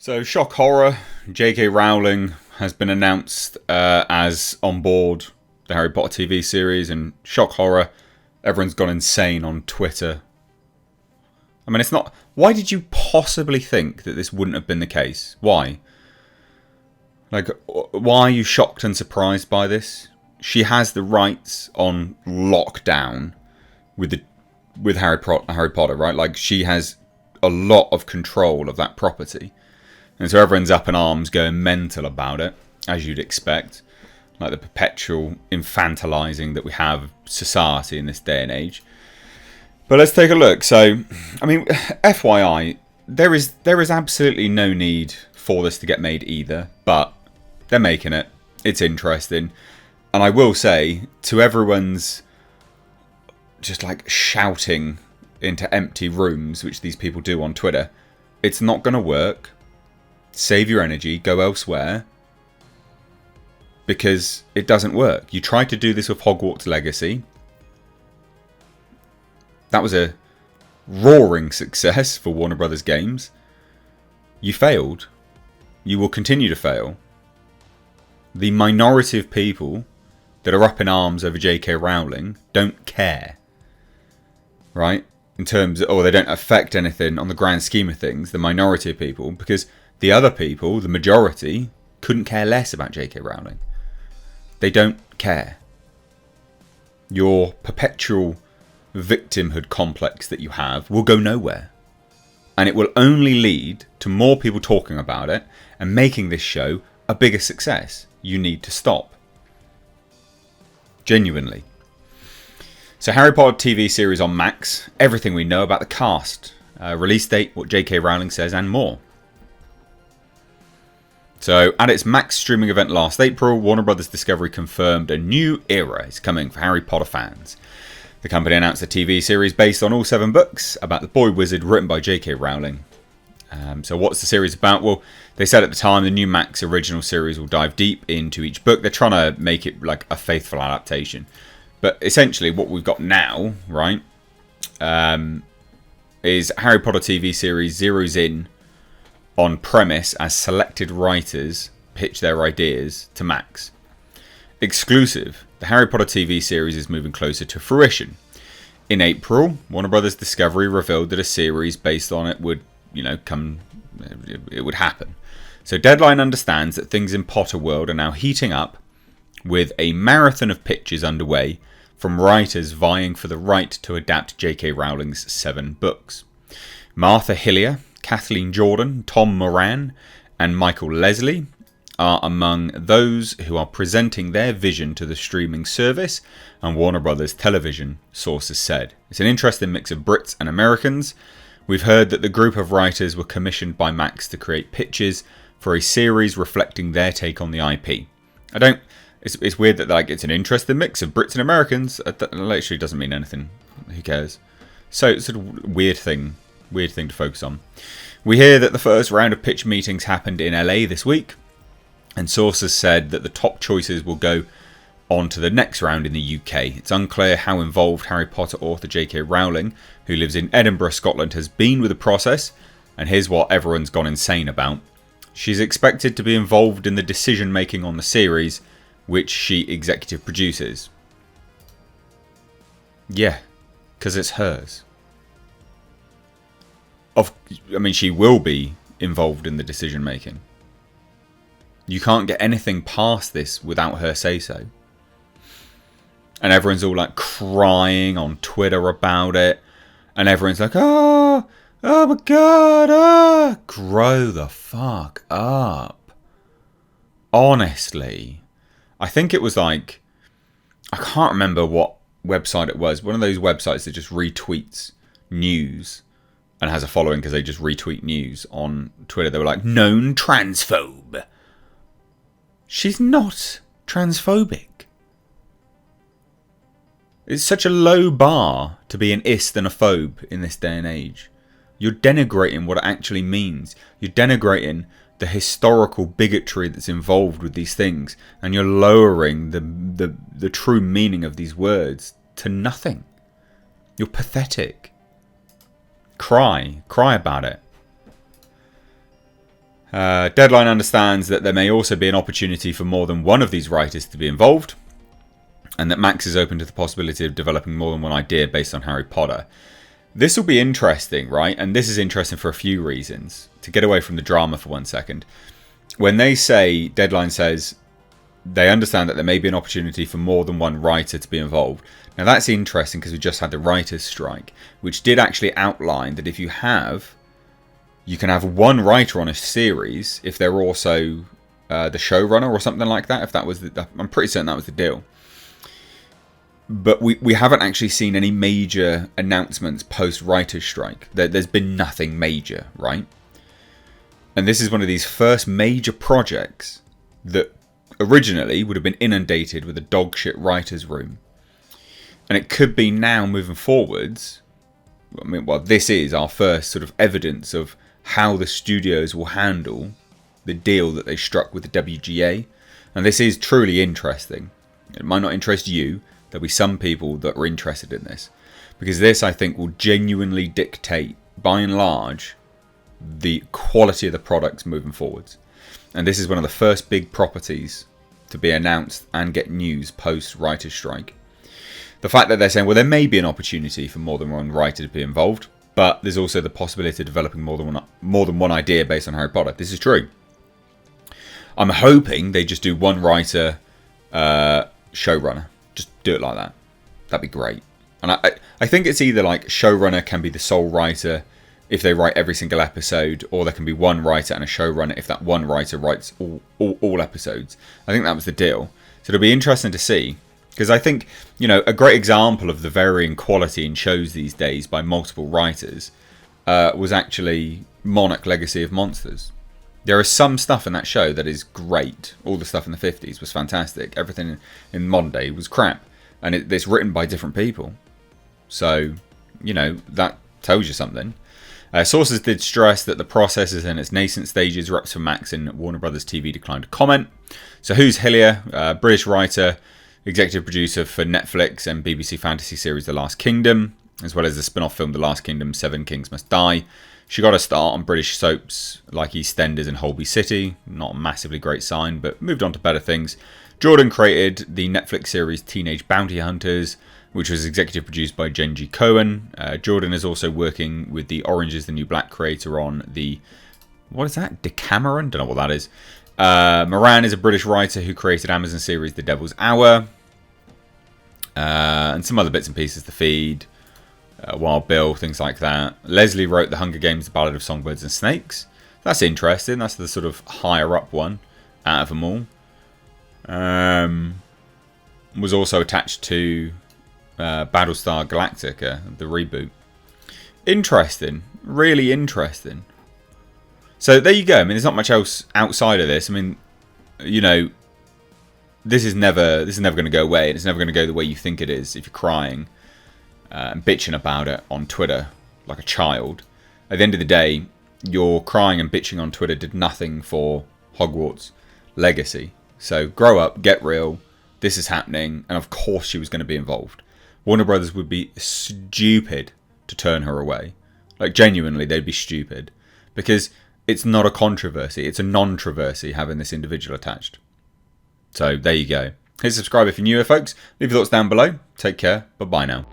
So, shock horror, J.K. Rowling has been announced as on board the Harry Potter TV series, and shock horror, everyone's gone insane on Twitter. I mean, it's not... Why did you possibly think that this wouldn't have been the case? Why? Like, why are you shocked and surprised by this? She has the rights on lockdown with Harry Potter, right? Like, she has a lot of control of that property. And so everyone's up in arms going mental about it, as you'd expect. Like the perpetual infantilizing that we have of society in this day and age. But let's take a look. So, I mean, FYI, there is absolutely no need for this to get made either. But they're making it. It's interesting. And I will say, to everyone's just like shouting into empty rooms, which these people do on Twitter, it's not going to work. Save your energy, go elsewhere, because it doesn't work. You tried to do this with Hogwarts Legacy. That was a roaring success for Warner Brothers Games. You failed. You will continue to fail. The minority of people that are up in arms over J.K. Rowling don't care. Right? In terms of, or they don't affect anything on the grand scheme of things, the minority of people, because the other people, the majority, couldn't care less about J.K. Rowling. They don't care. Your perpetual victimhood complex that you have will go nowhere. And it will only lead to more people talking about it and making this show a bigger success. You need to stop. Genuinely. So Harry Potter TV series on Max. Everything we know about the cast. Release date, what J.K. Rowling says, and more. So, at its Max streaming event last April, Warner Bros. Discovery confirmed a new era is coming for Harry Potter fans. The company announced a TV series based on all 7 books about the boy wizard written by J.K. Rowling. So what's the series about? Well, they said at the time the new Max original series will dive deep into each book. They're trying to make it like a faithful adaptation. But essentially what we've got now, right, is Harry Potter TV series zeroes in on premise as selected writers pitch their ideas to Max. Exclusive, the Harry Potter TV series is moving closer to fruition. In April, Warner Bros. Discovery revealed that a series based on it would, it would happen. So Deadline understands that things in Potter World are now heating up, with a marathon of pitches underway from writers vying for the right to adapt J.K. Rowling's 7 books. Martha Hillier, Kathleen Jordan, Tom Moran, and Michael Leslie are among those who are presenting their vision to the streaming service, and Warner Brothers Television, sources said. It's an interesting mix of Brits and Americans. We've heard that the group of writers were commissioned by Max to create pitches for a series reflecting their take on the IP. It's weird that it's an interesting mix of Brits and Americans. That literally doesn't mean anything. Who cares? So it's a weird thing to focus on. We hear that the first round of pitch meetings happened in LA this week, and sources said that the top choices will go on to the next round in the UK. It's unclear how involved Harry Potter author J.K. Rowling, who lives in Edinburgh, Scotland, has been with the process, and here's what everyone's gone insane about. She's expected to be involved in the decision making on the series, which she executive produces. Yeah, because it's hers. She will be involved in the decision making. You can't get anything past this without her say so. And everyone's all like crying on Twitter about it. And everyone's like, oh my god, grow the fuck up. Honestly. I think it was I can't remember what website it was. One of those websites that just retweets news and has a following because they just retweet news on Twitter. They were like, known transphobe. She's not transphobic. It's such a low bar to be an ist and a phobe in this day and age. You're denigrating what it actually means. You're denigrating the historical bigotry that's involved with these things, and you're lowering the true meaning of these words to nothing. You're pathetic. Cry about it. Deadline understands that there may also be an opportunity for more than one of these writers to be involved, and that Max is open to the possibility of developing more than one idea based on Harry Potter. This will be interesting, right? And this is interesting for a few reasons. To get away from the drama for 1 second. When they say, Deadline says, they understand that there may be an opportunity for more than one writer to be involved. Now that's interesting because we just had the writers' strike, which did actually outline that if you can have one writer on a series if they're also the showrunner or something like that. If that was I'm pretty certain that was the deal. But we haven't actually seen any major announcements post writers' strike. There's been nothing major, right? And this is one of these first major projects that originally would have been inundated with a dog shit writer's room. And it could be now moving forwards. I mean, well, this is our first sort of evidence of how the studios will handle the deal that they struck with the WGA. And this is truly interesting. It might not interest you. There'll be some people that are interested in this. Because this, I think, will genuinely dictate, by and large, the quality of the products moving forwards. And this is one of the first big properties to be announced and get news post writer's strike. The fact that they're saying, well, there may be an opportunity for more than one writer to be involved, but there's also the possibility of developing more than one idea based on Harry Potter. This is true. I'm hoping they just do one writer, showrunner. Just do it like that. That'd be great. And I think it's either like showrunner can be the sole writer if they write every single episode, or there can be one writer and a showrunner if that one writer writes all episodes. I think that was the deal. So it'll be interesting to see. Because I think, a great example of the varying quality in shows these days by multiple writers was actually Monarch Legacy of Monsters. There is some stuff in that show that is great. All the stuff in the 50s was fantastic. Everything in modern day was crap. And it's written by different people. So, that tells you something. Sources did stress that the process is in its nascent stages. Reps for Max and Warner Brothers TV declined to comment. So who's Hillier? British writer, executive producer for Netflix and BBC fantasy series The Last Kingdom, as well as the spin-off film The Last Kingdom, Seven Kings Must Die. She got a start on British soaps like EastEnders and Holby City. Not a massively great sign, but moved on to better things. Jordan created the Netflix series Teenage Bounty Hunters, which was executive produced by Jenji Cohen. Jordan is also working with the Orange is the New Black creator on the... What is that? Decameron? Don't know what that is. Moran is a British writer who created Amazon series The Devil's Hour. And some other bits and pieces. The Feed, Wild Bill, things like that. Leslie wrote The Hunger Games, The Ballad of Songbirds and Snakes. That's interesting. That's the sort of higher up one out of them all. Was also attached to Battlestar Galactica, the reboot. Interesting. Really interesting. So there you go. I mean, there's not much else outside of this. I mean, this is never going to go away. It's never going to go the way you think it is if you're crying and bitching about it on Twitter like a child. At the end of the day, your crying and bitching on Twitter did nothing for Hogwarts Legacy. So grow up, get real. This is happening, and of course she was going to be involved. Warner Brothers would be stupid to turn her away. Like, genuinely, they'd be stupid. Because it's not a controversy. It's a non-troversy having this individual attached. So, there you go. Hit subscribe if you're newer, folks. Leave your thoughts down below. Take care. Bye-bye now.